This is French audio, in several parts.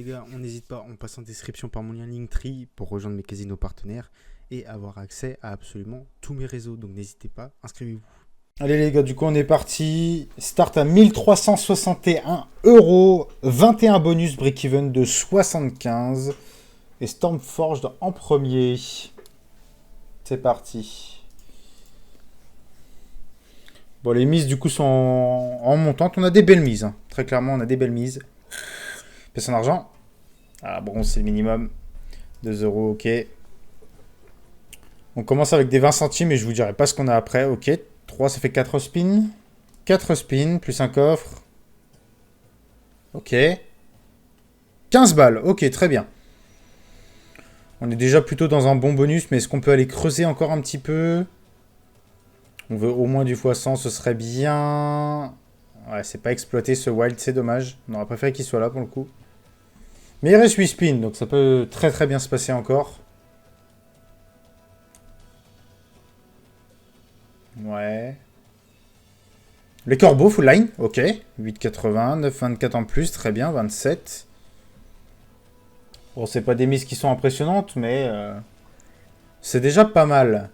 les gars, on n'hésite pas, on passe en description par mon lien Linktree pour rejoindre mes casinos partenaires et avoir accès à absolument tous mes réseaux. Donc n'hésitez pas, inscrivez-vous. Allez les gars, du coup on est parti. Start à 1361 euros. 21 bonus break-even de 75. Et Stormforged en premier. C'est parti. Bon, les mises du coup sont en montante. On a des belles mises. Hein. Très clairement, on a des belles mises. Paie son argent. Ah bon, c'est le minimum. 2 euros, ok. On commence avec des 20 centimes et je vous dirai pas ce qu'on a après. Ok, 3, ça fait 4 spins. 4 spins, plus un coffre. Ok. 15 balles, ok, très bien. On est déjà plutôt dans un bon bonus, mais est-ce qu'on peut aller creuser encore un petit peu? On veut au moins du x100, ce serait bien. Ouais, c'est pas exploité ce wild, c'est dommage. On aurait préféré qu'il soit là pour le coup. Mais il reste 8 spins, donc ça peut très très bien se passer encore. Ouais. Les corbeaux, full line, ok. 8,80, 9,24 en plus, très bien, 27. Bon, c'est pas des mises qui sont impressionnantes, mais c'est déjà pas mal.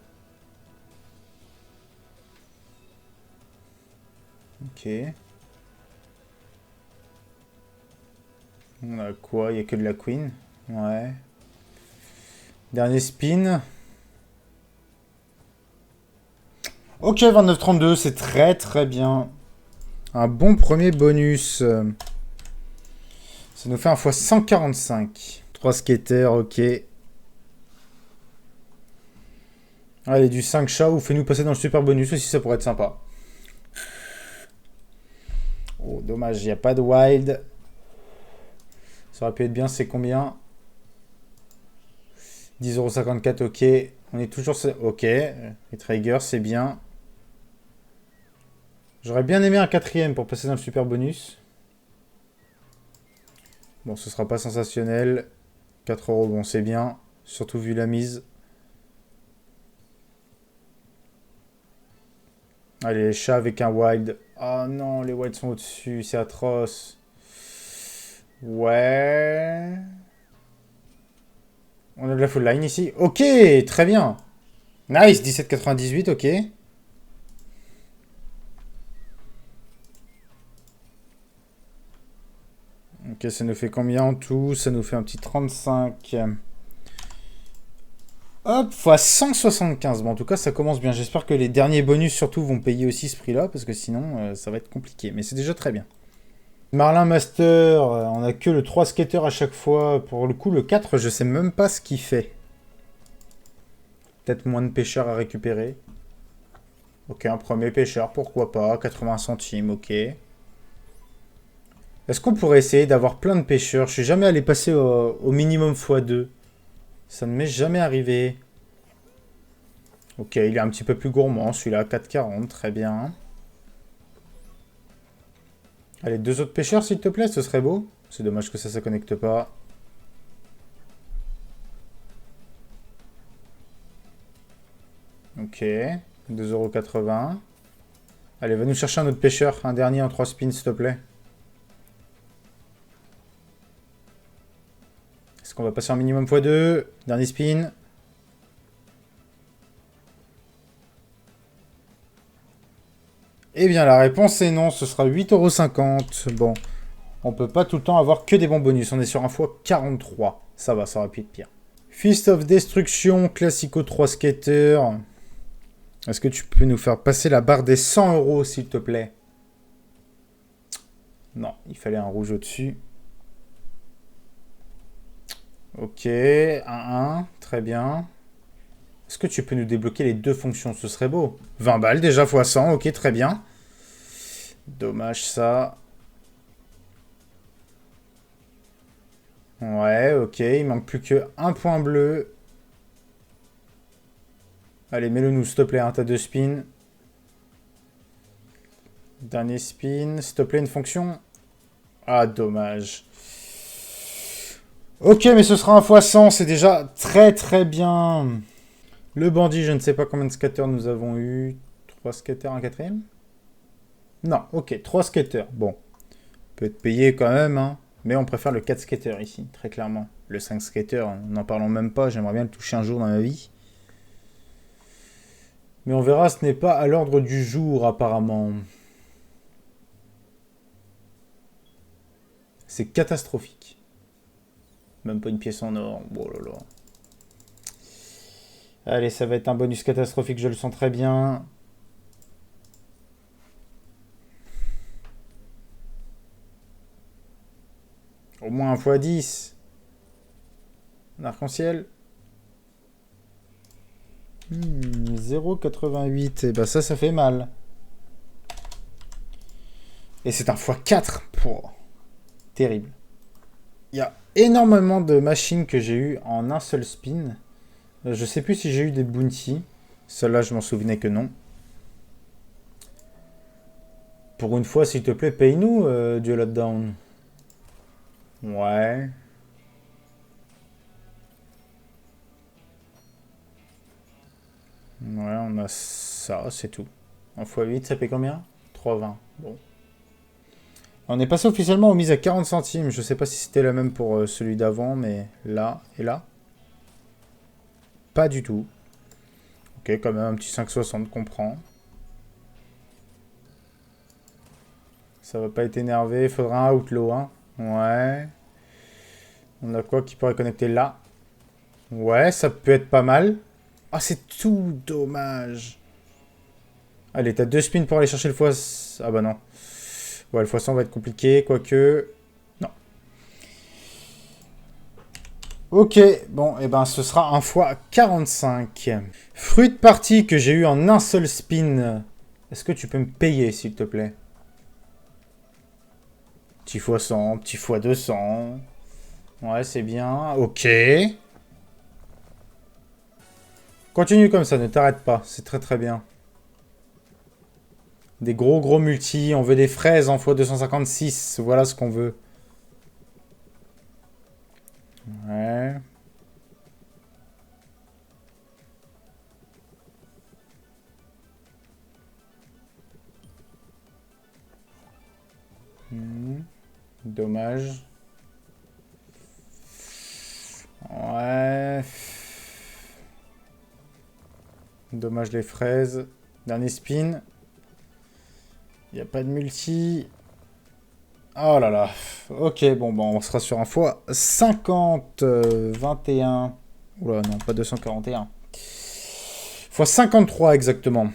Ok. On a quoi? Il n'y a que de la queen. Ouais. Dernier spin. Ok, 29,32, c'est très très bien. Un bon premier bonus. Ça nous fait un fois 145. 3 skaters, ok. Allez, du 5 chats ou fais-nous passer dans le super bonus aussi, ça pourrait être sympa. Oh, dommage, il n'y a pas de wild. Ça aurait pu être bien, c'est combien? 10,54 €, ok. On est toujours... Ok, les Traeger, c'est bien. J'aurais bien aimé un quatrième pour passer dans le super bonus. Bon, ce sera pas sensationnel. 4 euros, bon, c'est bien. Surtout vu la mise. Allez, les chats avec un wild. Oh non, les wilds sont au-dessus, c'est atroce. Ouais. On a de la full line ici. Ok, très bien. Nice, 17,98, ok. Ok, ça nous fait combien en tout? Ça nous fait un petit 35. Hop, fois 175. Bon, en tout cas, ça commence bien. J'espère que les derniers bonus, surtout, vont payer aussi ce prix-là, parce que sinon, ça va être compliqué. Mais c'est déjà très bien. Marlin Master, on a que le 3 skater à chaque fois. Pour le coup, le 4, je sais même pas ce qu'il fait. Peut-être moins de pêcheurs à récupérer. Ok, un premier pêcheur, pourquoi pas. 80 centimes, ok. Est-ce qu'on pourrait essayer d'avoir plein de pêcheurs? Je suis jamais allé passer au minimum x2. Ça ne m'est jamais arrivé. Ok, il est un petit peu plus gourmand, celui-là, 4,40, très bien. Allez, 2 autres pêcheurs, s'il te plaît, ce serait beau. C'est dommage que ça ne connecte pas. Ok, 2,80 €. Allez, va nous chercher un autre pêcheur, un dernier en 3 spins, s'il te plaît. Est-ce qu'on va passer en minimum x2? Dernier spin. Eh bien, la réponse est non, ce sera 8,50 €. Bon, on peut pas tout le temps avoir que des bons bonus. On est sur un x43. Ça va, ça aurait pu être pire. Fist of Destruction, Classico 3 Skater. Est-ce que tu peux nous faire passer la barre des 100 €, s'il te plaît? Non, il fallait un rouge au-dessus. Ok, 1-1, très bien. Est-ce que tu peux nous débloquer les deux fonctions? Ce serait beau. 20 balles déjà x 100, ok, très bien. Dommage ça. Ouais, ok, il manque plus que un point bleu. Allez, mets-le nous, s'il te plaît, hein, t'as 2 spins. Dernier spin, s'il te plaît, une fonction. Ah, dommage. Ok, mais ce sera un x 100, c'est déjà très très bien. Le bandit, je ne sais pas combien de skaters nous avons eu. 3 skaters, un quatrième? Non, ok, 3 skaters. Bon, peut être payé quand même, hein. Mais on préfère le 4 skater ici, très clairement. Le 5 skater, n'en parlons même pas, j'aimerais bien le toucher un jour dans ma vie. Mais on verra, ce n'est pas à l'ordre du jour apparemment. C'est catastrophique. Même pas une pièce en or. Oh là là. Allez, ça va être un bonus catastrophique, je le sens très bien. Au moins 1 x 10. Un arc-en-ciel. 0,88. Et bah ça fait mal. Et c'est un x4. Pouah. Terrible. Il y a énormément de machines que j'ai eues en un seul spin. Je sais plus si j'ai eu des bounty. Celle-là, je m'en souvenais que non. Pour une fois, s'il te plaît, paye-nous du lockdown. Ouais. Ouais, on a ça, c'est tout. En x8, ça paye combien? 3,20. Bon. On est passé officiellement aux mises à 40 centimes. Je sais pas si c'était la même pour celui d'avant, mais là et là. Pas du tout. Ok, quand même un petit 5,60 qu'on prend. Ça va pas être énervé. Il faudra un outlaw, hein. Ouais. On a quoi qui pourrait connecter là? Ouais, ça peut être pas mal. Ah, c'est tout dommage. Allez, t'as 2 spins pour aller chercher le x... Ah bah non. Ouais, le x100 va être compliqué, quoique... Non. Ok, bon, et ben ce sera un x45. Fruit de partie que j'ai eu en un seul spin. Est-ce que tu peux me payer, s'il te plaît? Petit x100, petit x200. Ouais, c'est bien. Ok. Continue comme ça, ne t'arrête pas. C'est très très bien. Des gros multi. On veut des fraises en x256. Voilà ce qu'on veut. Ouais. Dommage. Ouais. Dommage les fraises. Dernier spin. Il n'y a pas de multi. Oh là là. Ok, bon, on sera sur un x50, 21. Oula, non, pas 241. x53 exactement.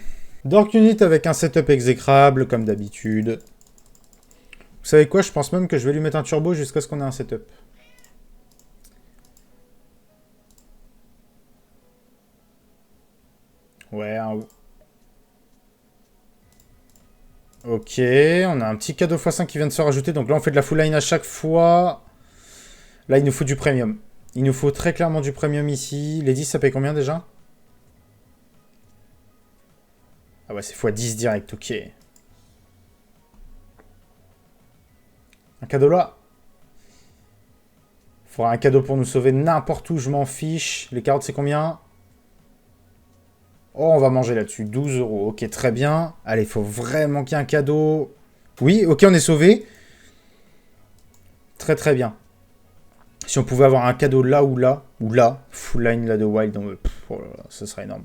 Dark Unit avec un setup exécrable, comme d'habitude. Vous savez quoi? Je pense même que je vais lui mettre un turbo jusqu'à ce qu'on ait un setup. Ouais, Ok, on a un petit cadeau x5 qui vient de se rajouter. Donc là, on fait de la full line à chaque fois. Là, il nous faut du premium. Il nous faut très clairement du premium ici. Les 10, ça paye combien déjà? Ah ouais, c'est x10 direct, ok. Un cadeau là. Il faudra un cadeau pour nous sauver n'importe où, je m'en fiche. Les carottes, c'est combien? Oh, on va manger là-dessus. 12 €. Ok, très bien. Allez, il faut vraiment qu'il y ait un cadeau. Oui, ok, on est sauvé. Très très bien. Si on pouvait avoir un cadeau là ou là, full line là de wild, oh là là, ce serait énorme.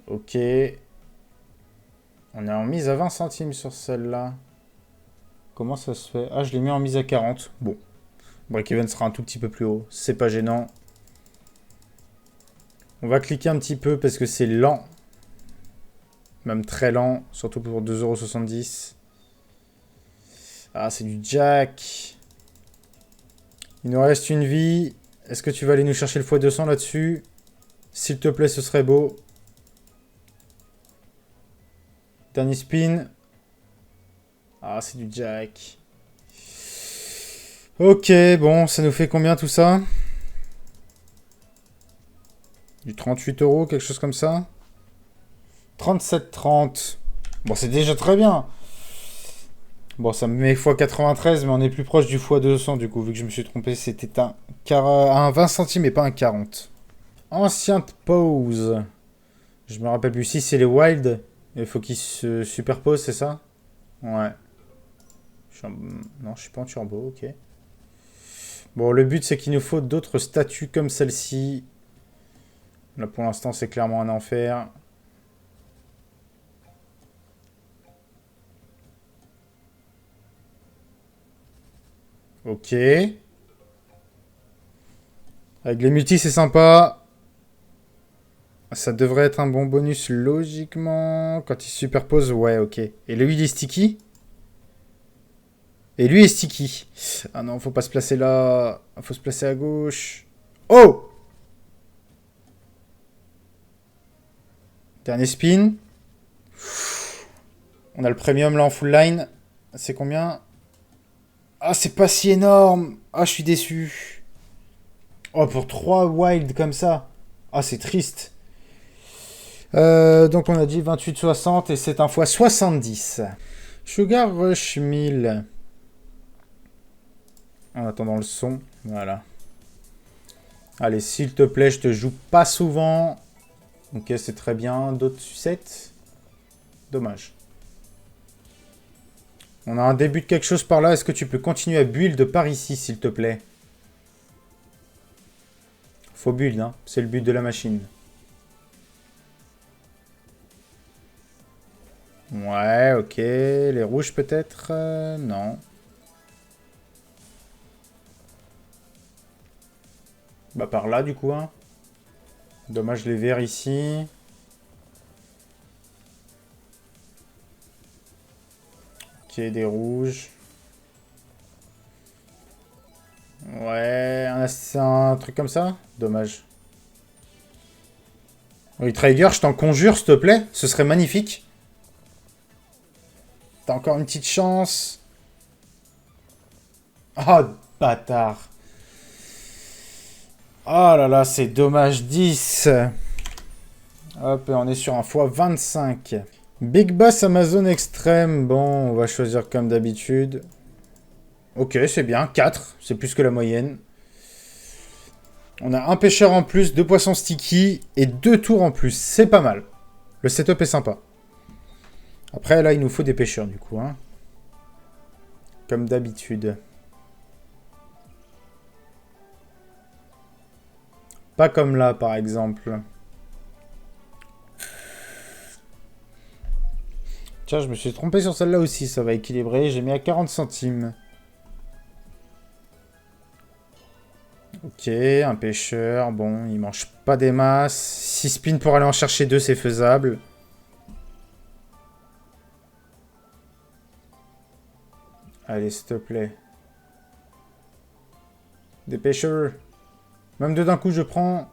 Ok. On est en mise à 20 centimes sur celle-là. Comment ça se fait? Ah, je l'ai mis en mise à 40. Bon. Break-even sera un tout petit peu plus haut. C'est pas gênant. On va cliquer un petit peu parce que c'est lent. Même très lent. Surtout pour 2,70 €. Ah, c'est du jack. Il nous reste une vie. Est-ce que tu vas aller nous chercher le x200 là-dessus? S'il te plaît, ce serait beau. Dernier spin. Ah, c'est du jack. Ok, bon, ça nous fait combien tout ça? Du 38 €, quelque chose comme ça? 37,30. Bon, c'est déjà très bien. Bon, ça me met x93, mais on est plus proche du x200 du coup, vu que je me suis trompé. C'était un 20 centimes et pas un 40. Ancienne pause. Je me rappelle plus si c'est les wild. Il faut qu'ils se superposent, c'est ça? Ouais. Non, je suis pas en turbo, ok. Bon, le but, c'est qu'il nous faut d'autres statues comme celle-ci. Là, pour l'instant, c'est clairement un enfer. Ok. Avec les multis, c'est sympa. Ça devrait être un bon bonus, logiquement. Quand il se superpose, ouais, ok. Et lui, il est sticky? Et lui est sticky. Ah non, faut pas se placer là. Faut se placer à gauche. Oh! Dernier spin. On a le premium là en full line. C'est combien? Ah, c'est pas si énorme. Ah, je suis déçu. Oh, pour 3 wild comme ça. Ah, c'est triste. Donc on a dit 28,60 et c'est un fois 70. Sugar Rush 1000. En attendant le son. Voilà. Allez, s'il te plaît, je te joue pas souvent. Ok, c'est très bien. D'autres sucettes? Dommage. On a un début de quelque chose par là. Est-ce que tu peux continuer à build par ici, s'il te plaît? Faut build, hein. C'est le but de la machine. Ouais, ok. Les rouges, peut-être? Non. Bah, par là, du coup, hein. Dommage, les verts ici. Ok, des rouges. Ouais, c'est un truc comme ça? Dommage. Oui, Traeger, je t'en conjure, s'il te plaît. Ce serait magnifique. T'as encore une petite chance. Oh, bâtard. Oh là là, c'est dommage. 10. Hop, et on est sur un x25. Big Boss Amazon Extrême. Bon, on va choisir comme d'habitude. Ok, c'est bien. 4. C'est plus que la moyenne. On a un pêcheur en plus, 2 poissons sticky et 2 tours en plus. C'est pas mal. Le setup est sympa. Après, là, il nous faut des pêcheurs, du coup. Hein. Comme d'habitude. Pas comme là, par exemple. Tiens, je me suis trompé sur celle-là aussi. Ça va équilibrer. J'ai mis à 40 centimes. Ok, un pêcheur. Bon, il mange pas des masses. 6 spins pour aller en chercher 2, c'est faisable. Allez, s'il te plaît. Des pêcheurs. Même deux d'un coup, je prends.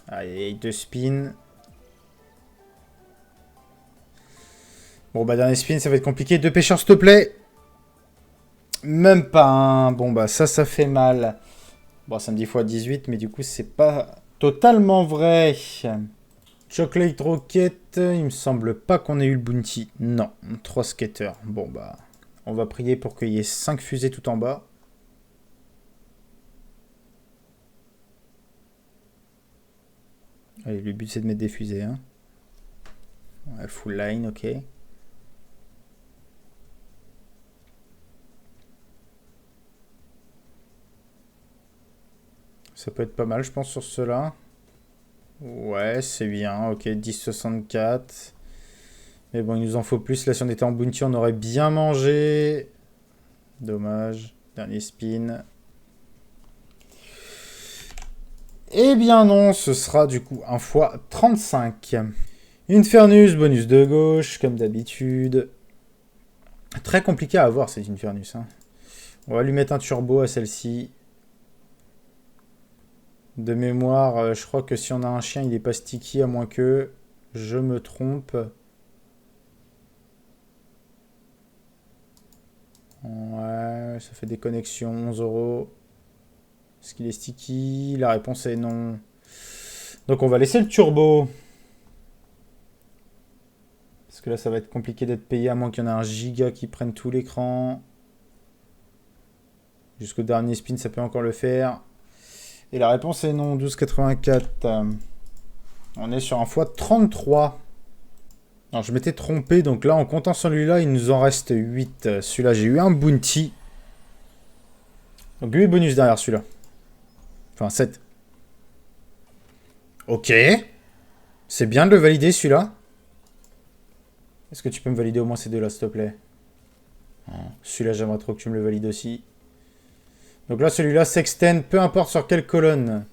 Allez, 2 spins. Bon, bah, dernier spin, ça va être compliqué. 2 pêcheurs, s'il te plaît. Même pas un. Bon, bah, ça fait mal. Bon, ça me dit x18, mais du coup, c'est pas totalement vrai. Chocolate Rocket, il me semble pas qu'on ait eu le bounty. Non, 3 skaters. Bon, bah, on va prier pour qu'il y ait 5 fusées tout en bas. Allez, le but, c'est de mettre des fusées. Hein. Ouais, full line, ok. Ça peut être pas mal, je pense, sur ceux-là. Ouais, c'est bien. Ok, 10,64. Mais bon, il nous en faut plus. Là, si on était en bounty, on aurait bien mangé. Dommage. Dernier spin. Eh bien non, ce sera du coup un fois 35. Infernus, bonus de gauche, comme d'habitude. Très compliqué à avoir, cette Infernus. Hein. On va lui mettre un turbo à celle-ci. De mémoire, je crois que si on a un chien, il n'est pas sticky, à moins que je me trompe. Ouais, ça fait des connexions, 11 euros. Est-ce qu'il est sticky? La réponse est non. Donc on va laisser le turbo. Parce que là, ça va être compliqué d'être payé, à moins qu'il y en ait un giga qui prenne tout l'écran. Jusqu'au dernier spin, ça peut encore le faire. Et la réponse est non, 12,84. On est sur un x33. Non, je m'étais trompé. Donc là, en comptant celui-là, il nous en reste 8. Celui-là, j'ai eu un bounty. Donc 8 bonus derrière celui-là. Enfin, 7. Ok. C'est bien de le valider, celui-là. Est-ce que tu peux me valider au moins ces deux-là, s'il te plaît? Celui-là, j'aimerais trop que tu me le valides aussi. Donc là, celui-là s'extend, peu importe sur quelle colonne.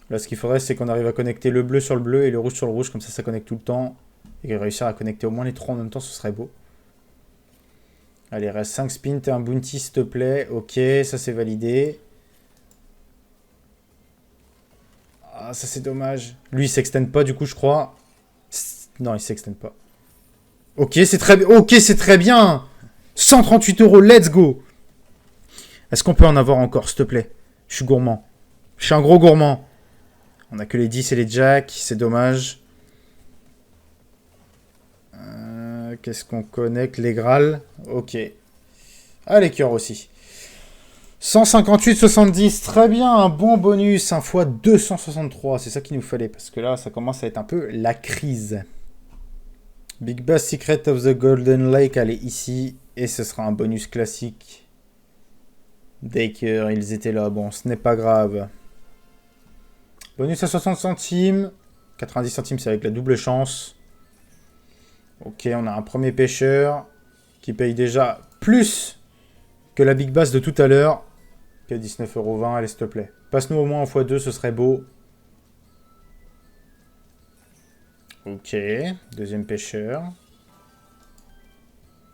Là, ce qu'il faudrait, c'est qu'on arrive à connecter le bleu sur le bleu et le rouge sur le rouge. Comme ça connecte tout le temps. Et réussir à connecter au moins les trois en même temps, ce serait beau. Allez, il reste 5 spins. T'es un bounty, s'il te plaît. Ok, ça c'est validé. Ah, ça c'est dommage. Lui, il s'extend pas, du coup, je crois. Non, il s'extend pas. Ok, c'est très bien. Ok, c'est très bien. 138 €, let's go. Est-ce qu'on peut en avoir encore, s'il te plaît? Je suis gourmand. Je suis un gros gourmand. On a que les 10 et les jacks, c'est dommage. Qu'est-ce qu'on connecte? Les Graal. Ok. Ah, les cœurs aussi. 158,70. Très bien, un bon bonus. Un fois 263. C'est ça qu'il nous fallait. Parce que là, ça commence à être un peu la crise. Big Bass Secret of the Golden Lake. Elle est ici. Et ce sera un bonus classique. Daker, ils étaient là. Bon, ce n'est pas grave. Bonus à 60 centimes. 90 centimes, c'est avec la double chance. Ok, on a un premier pêcheur qui paye déjà plus que la Big Bass de tout à l'heure. Ok, 19,20 €, allez, s'il te plaît. Passe-nous au moins en x2, ce serait beau. Ok, deuxième pêcheur.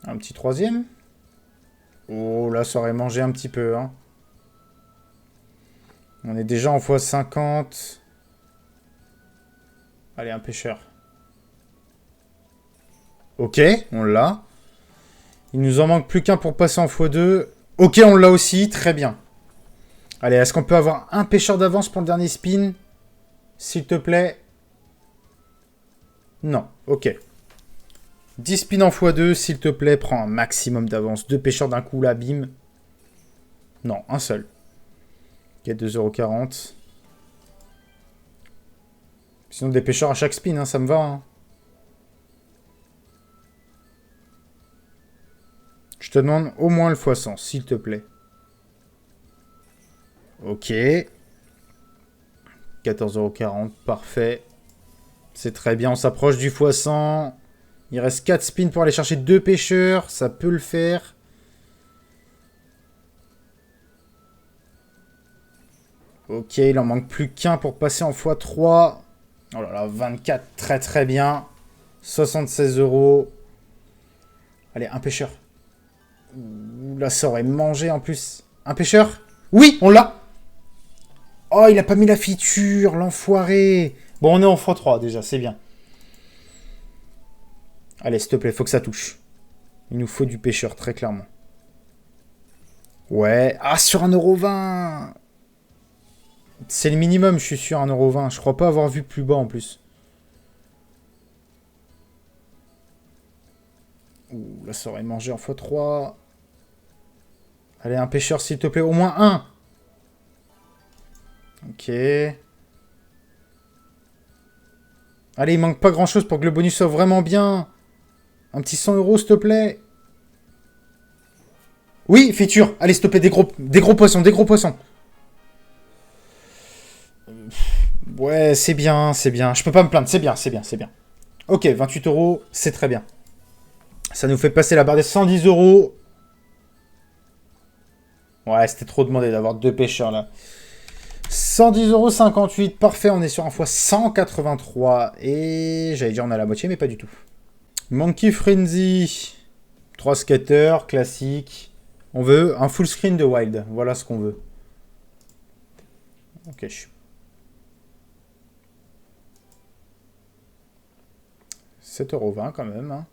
Un petit troisième. Oh, là, ça aurait mangé un petit peu, hein. On est déjà en x50. Allez, un pêcheur. Ok, on l'a. Il nous en manque plus qu'un pour passer en x2. Ok, on l'a aussi, très bien. Allez, est-ce qu'on peut avoir un pêcheur d'avance pour le dernier spin? S'il te plaît. Non, ok. 10 spins en x2, s'il te plaît, prends un maximum d'avance. 2 pêcheurs d'un coup, là, bim. Non, un seul. Ok, 2,40 €. Sinon, des pêcheurs à chaque spin, hein, ça me va. Hein. Je te demande au moins le x100, s'il te plaît. Ok. 14,40 €, parfait. C'est très bien, on s'approche du x100. Il reste 4 spins pour aller chercher 2 pêcheurs. Ça peut le faire. Ok, il en manque plus qu'un pour passer en x3. Oh là là, 24, très très bien. 76 €. Allez, un pêcheur. Ouh, là, ça aurait mangé en plus. Un pêcheur? Oui, on l'a. Oh, il a pas mis la feature, l'enfoiré. Bon, on est en x3 déjà, c'est bien. Allez, s'il te plaît, faut que ça touche. Il nous faut du pêcheur, très clairement. Ouais. Ah, sur 1,20 €. C'est le minimum, je suis sûr, 1,20 €. Je crois pas avoir vu plus bas en plus. Ouh, là, ça aurait mangé en x3. Allez, un pêcheur, s'il te plaît. Au moins un. Ok. Allez, il manque pas grand-chose pour que le bonus soit vraiment bien. Un petit 100 €, s'il te plaît. Oui, feature. Allez, s'il te plaît, des gros poissons, des gros poissons. Ouais, c'est bien, c'est bien. Je peux pas me plaindre, c'est bien, c'est bien, c'est bien. Ok, 28 €, c'est très bien. Ça nous fait passer la barre des 110 €. Ouais, c'était trop demandé d'avoir 2 pêcheurs là. 110,58 €, parfait, on est sur un fois 183. Et j'allais dire on a la moitié, mais pas du tout. Monkey Frenzy. 3 skaters, classique. On veut un full screen de Wild. Voilà ce qu'on veut. Ok, je suis... 7,20 € quand même. Hein.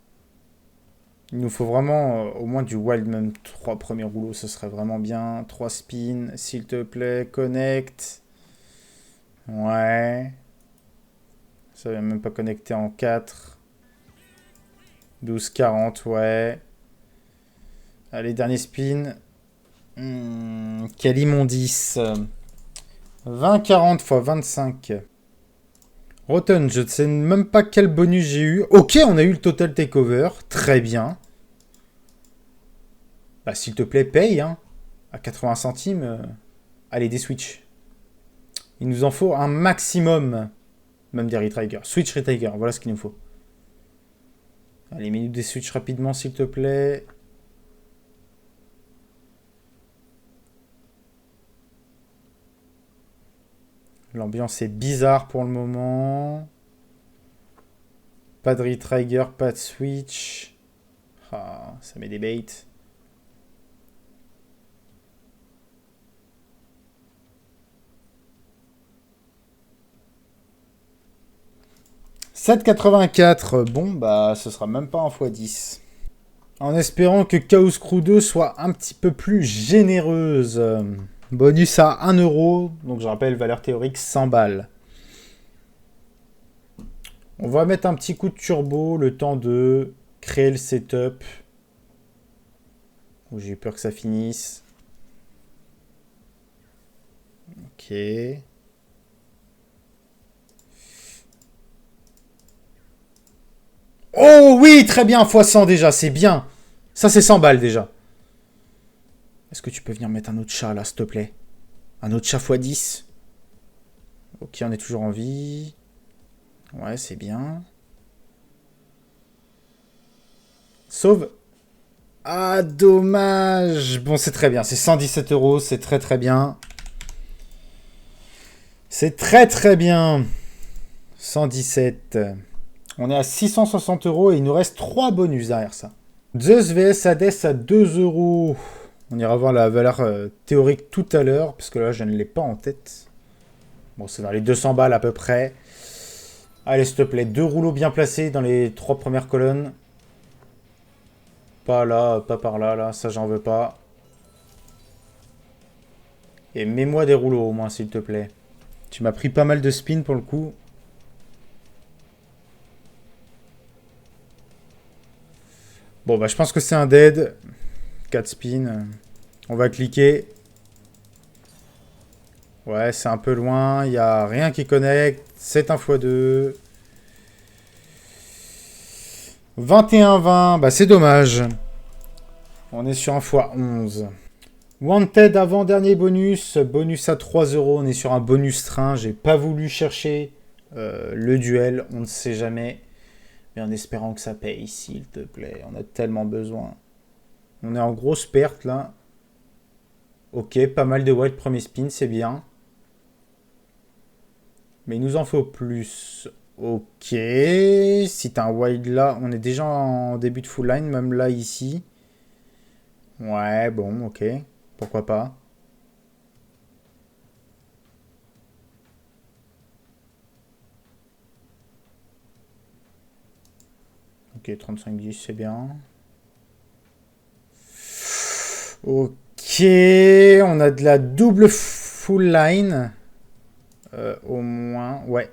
Il nous faut vraiment au moins du Wild, même 3 premiers rouleaux, ce serait vraiment bien. 3 spins, s'il te plaît, connecte. Ouais. Ça vient même pas connecter en 4. 12,40, ouais. Allez, dernier spin. Quelle immondice. 20,40 x 25. Rotten, je ne sais même pas quel bonus j'ai eu. Ok, on a eu le total takeover. Très bien. Bah, s'il te plaît, paye, hein. À 80 centimes. Allez, des Switch. Il nous en faut un maximum. Même des Retrigger. Switch Retrigger, voilà ce qu'il nous faut. Allez, mets-nous des Switch rapidement, s'il te plaît. L'ambiance est bizarre pour le moment. Pas de Retrigger, pas de Switch. Ah, ça met des baits. « 7,84. Bon, bah, ce sera même pas un x10. En espérant que Chaos Crew 2 soit un petit peu plus généreuse. Bonus à 1 euro. Donc, je rappelle, valeur théorique 100 balles. On va mettre un petit coup de turbo, le temps de créer le setup. Oh, j'ai eu peur que ça finisse. Ok. Oh oui, très bien, x100 déjà, c'est bien. Ça, c'est 100 balles déjà. Est-ce que tu peux venir mettre un autre chat là, s'il te plaît? Un autre chat x10. Ok, on est toujours en vie. Ouais, c'est bien. Sauve. Ah, dommage. Bon, c'est très bien. C'est 117 euros. C'est très très bien. C'est très très bien. 117. On est à 660 euros et il nous reste 3 bonus derrière ça. Zeus vs Hades à 2 euros. On ira voir la valeur théorique tout à l'heure, parce que là, je ne l'ai pas en tête. Bon, c'est dans les 200 balles à peu près. Allez, s'il te plaît, 2 rouleaux bien placés dans les 3 premières colonnes. Pas là, pas par là, là, ça j'en veux pas. Et mets-moi des rouleaux au moins, s'il te plaît. Tu m'as pris pas mal de spin pour le coup. Bon, bah je pense que c'est un dead. 4 spins. On va cliquer. Ouais, c'est un peu loin. Il n'y a rien qui connecte. C'est un x2. 21-20. Bah c'est dommage. On est sur un x11. Wanted avant-dernier bonus. Bonus à 3 euros. On est sur un bonus train. J'ai pas voulu chercher le duel. On ne sait jamais. Mais en espérant que ça paye, s'il te plaît. On a tellement besoin. On est en grosse perte là. Ok, pas mal de wild premier spin, c'est bien. Mais il nous en faut plus. Ok. Si t'as un wild là, on est déjà en début de full line, même là ici. Ouais, bon, ok. Pourquoi pas. Ok, 35-10, c'est bien. Ok, on a de la double full line. Au moins, ouais.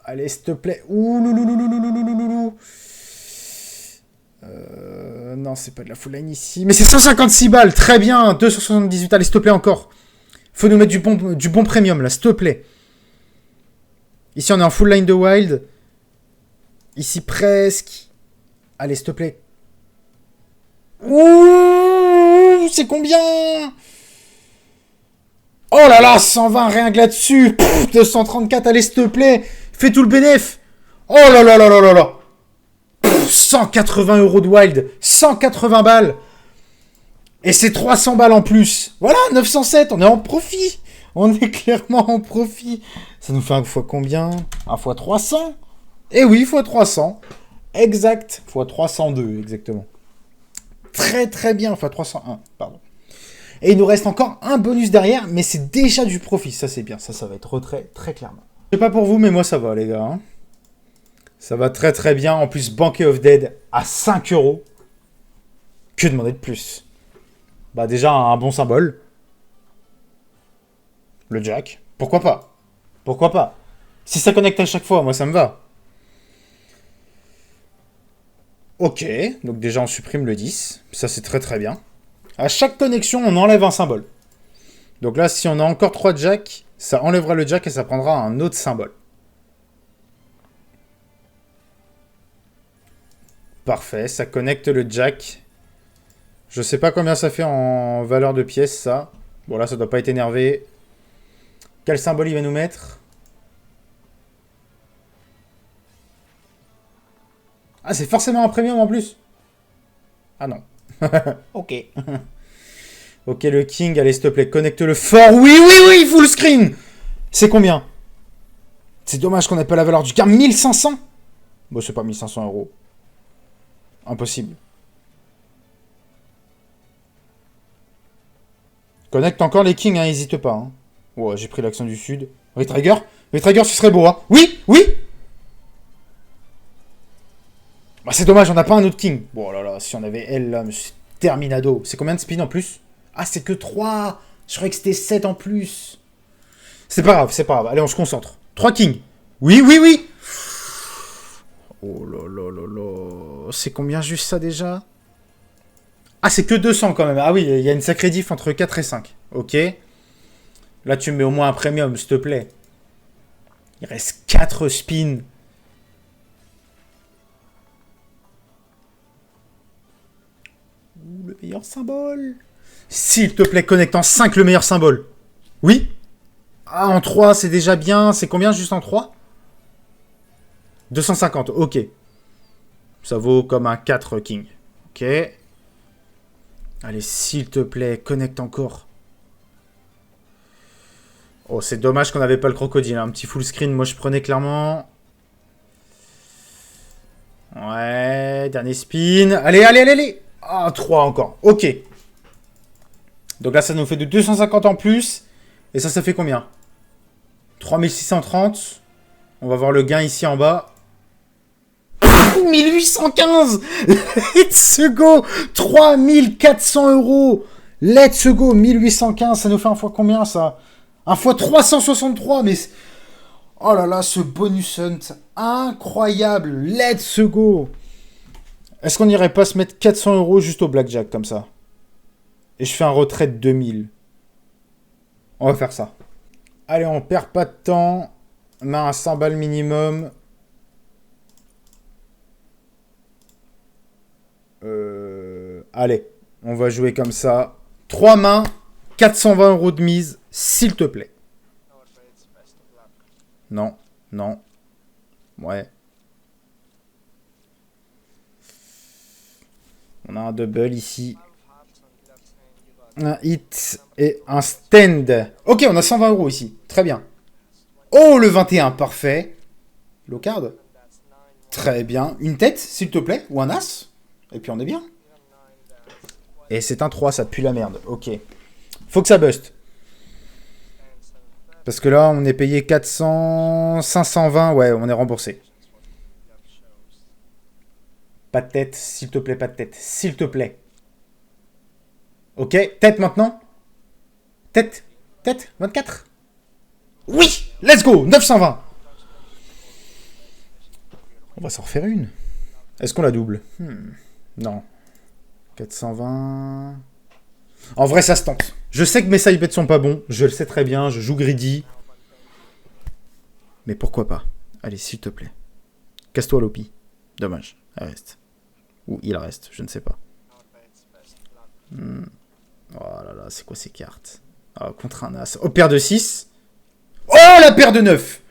Allez, s'il te plaît. Ouh, loulouloulouloulouloulou. Non, c'est pas de la full line ici. Mais c'est 156 balles, très bien. 278, allez, s'il te plaît, encore. Faut nous mettre du bon premium, là, s'il te plaît. Ici, on est en full line de wild. Ici, presque. Allez, s'il te plaît. Ouh, c'est combien? Oh là là, 120, rien que là-dessus. 234, allez, s'il te plaît. Fais tout le bénéf. Oh là là là là là là. 180 euros de wild. 180 balles. Et c'est 300 balles en plus. Voilà, 907, on est en profit. On est clairement en profit. Ça nous fait un fois combien? Un fois 300. Eh oui, fois 300. Exact. Fois 302, exactement. Très très bien, fois 301, pardon. Et il nous reste encore un bonus derrière, mais c'est déjà du profit. Ça, c'est bien. Ça va être retrait, très clairement. Je sais pas pour vous, mais moi, ça va, les gars. Hein. Ça va très très bien. En plus, Banquet of Dead à 5 euros. Que demander de plus? Bah déjà, un bon symbole. Le jack. Pourquoi pas? Pourquoi pas? Si ça connecte à chaque fois, moi, ça me va. Ok. Donc déjà, on supprime le 10. Ça, c'est très très bien. À chaque connexion, on enlève un symbole. Donc là, si on a encore 3 jacks, ça enlèvera le jack et ça prendra un autre symbole. Parfait, ça connecte le jack. Je sais pas combien ça fait en valeur de pièce, ça. Bon, là, ça doit pas être énervé. Quel symbole il va nous mettre? Ah, c'est forcément un premium en plus. Ah non. Ok. Ok, le king, allez, s'il te plaît, connecte-le fort. Oui, oui, oui, full screen. C'est combien? C'est dommage qu'on n'ait pas la valeur du car. 1500. Bon, c'est pas 1500 euros. Impossible. Connecte encore les kings, hein, n'hésite pas. Hein. Ouais, j'ai pris l'accent du sud. Retrigger? Retrigger, ce serait beau, hein. Oui, oui. Bah, c'est dommage, on n'a pas un autre king. Bon, oh là là, si on avait elle, là, c'est terminado. C'est combien de spin en plus? Ah, c'est que 3. Je croyais que c'était 7 en plus. C'est pas grave, c'est pas grave. Allez, on se concentre. 3 kings. Oui, oui, oui. Oh là là là là. C'est combien juste ça déjà? Ah, c'est que 200 quand même. Ah oui, il y a une sacrée diff entre 4 et 5. Ok. Là, tu me mets au moins un premium, s'il te plaît. Il reste 4 spins. Ouh, le meilleur symbole. S'il te plaît, connecte en 5 le meilleur symbole. Oui. Ah, en 3, c'est déjà bien. C'est combien juste en 3? 250, ok. Ça vaut comme un 4 king. Ok. Allez, s'il te plaît, connecte encore. Oh, c'est dommage qu'on n'avait pas le crocodile. Un petit full screen, moi je prenais clairement. Ouais, dernier spin. Allez, allez, allez, allez. Ah, 3 encore. Ok. Donc là, ça nous fait de 250 en plus. Et ça fait combien? 3630. On va voir le gain ici en bas. 1815. Let's go. 3400 euros. Let's go. 1815. Ça nous fait un fois combien ça? Un fois 363. Mais oh là là, ce bonus hunt. Incroyable. Let's go. Est-ce qu'on n'irait pas se mettre 400 euros juste au blackjack comme ça? Et je fais un retrait de 2000. On va faire ça. Allez, on perd pas de temps. On a un 100 balles minimum. Allez, on va jouer comme ça. 3 mains, 420 euros de mise, s'il te plaît. Non, non. Ouais. On a un double ici. Un hit et un stand. Ok, on a 120 euros ici. Très bien. Oh, le 21, parfait. Low card. Très bien. Une tête, s'il te plaît, ou un as. Et puis on est bien. Et c'est un 3, ça pue la merde. Ok. Faut que ça buste. Parce que là, on est payé 400... 520. Ouais, on est remboursé. Pas de tête, s'il te plaît, pas de tête. S'il te plaît. Ok, tête maintenant. Tête. Tête, 24. Oui, let's go, 920. On va s'en refaire une. Est-ce qu'on la double? Non. 420. En vrai, ça se tente. Je sais que mes side bets sont pas bons. Je le sais très bien. Je joue greedy. Mais pourquoi pas? Allez, s'il te plaît. Casse-toi, Lopi. Dommage. Elle reste. Ou il reste. Je ne sais pas. Oh là là, c'est quoi ces cartes? Oh, contre un as. Oh, paire de 6. Oh, la paire de 9.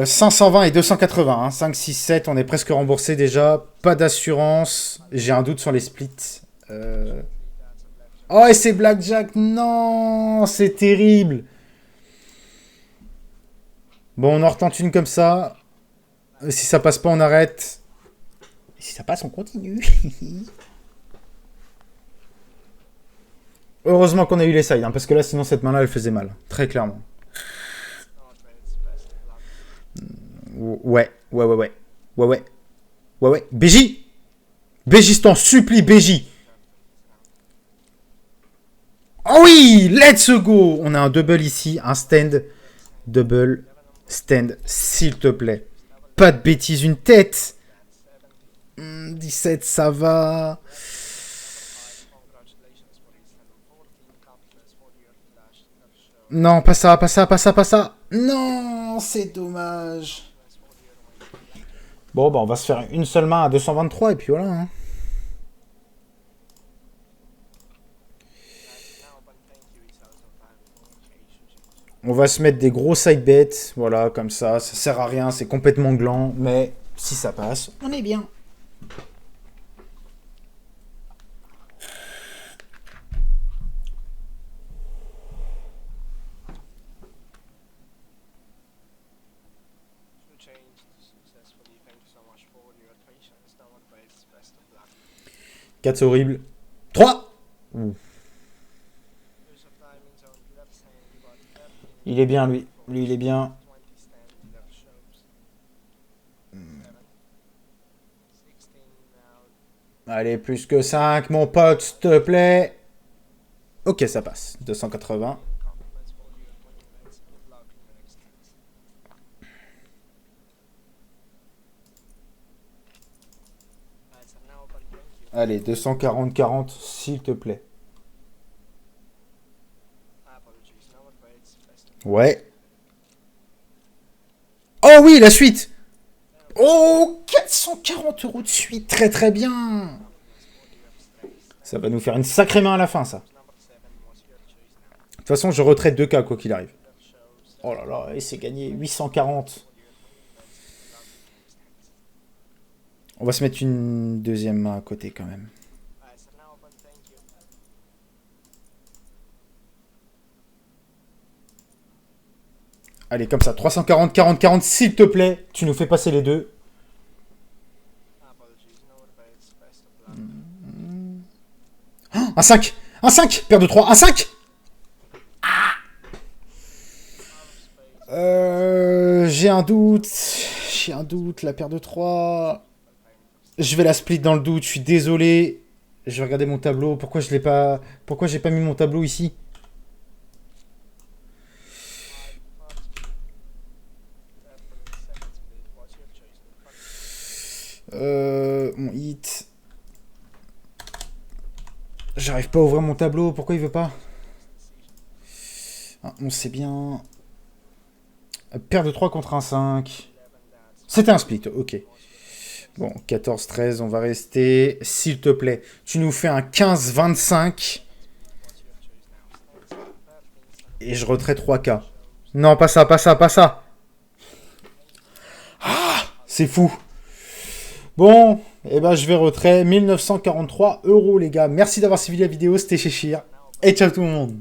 520 et 280, hein. 5, 6, 7, on est presque remboursé déjà. Pas d'assurance. J'ai un doute sur les splits. Oh, et c'est blackjack. Non, c'est terrible. Bon, on en retente une comme ça. Si ça passe pas, on arrête. Et si ça passe, on continue. Heureusement qu'on a eu les sides, hein, parce que là, sinon, cette main-là, elle faisait mal. Très clairement. Ouais. BJ! BJ, je t'en supplie, BJ! Oh oui! Let's go! On a un double ici, un stand. Double, stand, s'il te plaît. Pas de bêtises, une tête! 17, ça va. Non, pas ça, pas ça, pas ça, pas ça. Non, c'est dommage. Bon, bah on va se faire une seule main à 223 et puis voilà. Hein. On va se mettre des gros side bets, voilà, comme ça sert à rien, c'est complètement gland, mais si ça passe, on est bien. Quatre, c'est horrible. 3. Il est bien, lui. Lui, il est bien. Allez, plus que 5, mon pote, s'il te plaît. Ok, ça passe. 280. Allez, 240, 40, s'il te plaît. Ouais. Oh oui, la suite. Oh, 440 € de suite. Très très bien. Ça va nous faire une sacrée main à la fin, ça. De toute façon, je retraite 2K, quoi qu'il arrive. Oh là là, et c'est gagné 840. On va se mettre une deuxième main à côté, quand même. Allez, comme ça, 340, 40, 40, s'il te plaît. Tu nous fais passer les deux. Un 5. Un 5. Paire de 3. Un 5. J'ai un doute. J'ai un doute. La paire de 3. Je vais la split dans le doute. Je suis désolé. Je vais regarder mon tableau. Pourquoi je l'ai pas... Pourquoi j'ai pas mis mon tableau ici? Mon hit. J'arrive pas à ouvrir mon tableau. Pourquoi il veut pas? Ah, on sait bien. Paire de 3 contre un 5. C'était un split, ok. Bon, 14, 13, on va rester. S'il te plaît, tu nous fais un 15, 25. Et je retraite 3K. Non, pas ça, pas ça, pas ça. Ah, c'est fou. Bon, eh ben je vais retrait 1943 €, les gars. Merci d'avoir suivi la vidéo, c'était Cheshire. Et ciao tout le monde.